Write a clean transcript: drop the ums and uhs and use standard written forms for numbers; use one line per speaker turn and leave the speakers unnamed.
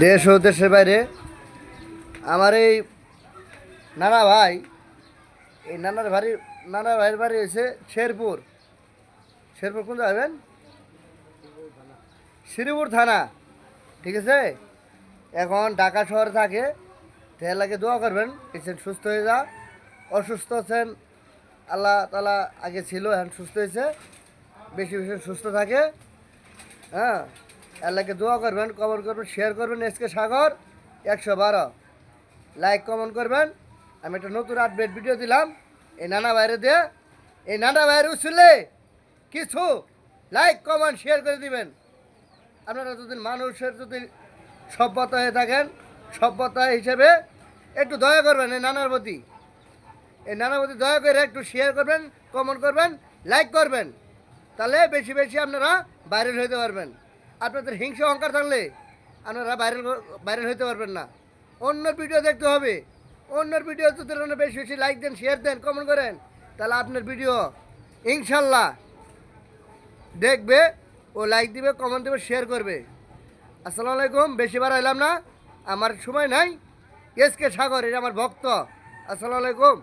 দেশ ও দেশের বাইরে আমার এই নানা ভাই, এই নানা ভাইয়ের বাড়ি হয়েছে শেরপুর। শেরপুর কোন যাবেন? শ্রীপুর থানা, ঠিক আছে। এখন ঢাকা শহরে থাকে। তেলাকে দোয়া করবেন, পেশেন্ট সুস্থ হয়ে যা। অসুস্থ আছেন, আল্লাহ তালা আগে ছিল, এখন সুস্থ হয়েছে। বেশি বেশি সুস্থ থাকে। হ্যাঁ, আল্লাহকে দোয়া করবেন, কমেন্ট করবেন, শেয়ার করবেন। এসকে সাগর 112 লাইক কমেন্ট করবেন। আমি একটা নতুন আপডেট ভিডিও দিলাম এই নানা বাইরে দিয়ে। এই নানা বাইরে উঠলে কিছু লাইক কমেন্ট শেয়ার করে দিবেন। আপনারা যদি মানুষের যদি সভ্যতা হয়ে থাকেন, সভ্যতা হিসেবে একটু দয়া করবেন এই নানার প্রতি। এই নানার প্রতি দয়া করে একটু শেয়ার করবেন, কমেন্ট করবেন, লাইক করবেন। তাহলে বেশি বেশি আপনারা ভাইরাল হইতে পারবেন। আপনাদের হিংসা অহংকার থাকলে আপনারা ভাইরাল হইতে পারবেন না। অন্যর ভিডিও দেখতে হবে। অন্যর ভিডিও যদি বেশি বেশি লাইক দেন, শেয়ার দেন, কমেন্ট করেন, তাহলে আপনার ভিডিও ইনশাল্লাহ দেখবে ও লাইক দিবে, কমেন্ট দেবে, শেয়ার করবে। আসসালামু আলাইকুম। বেশি বার এলাম না, আমার সময় নাই। এসকে সাগর, এটা আমার ভক্ত। আসসালামু আলাইকুম।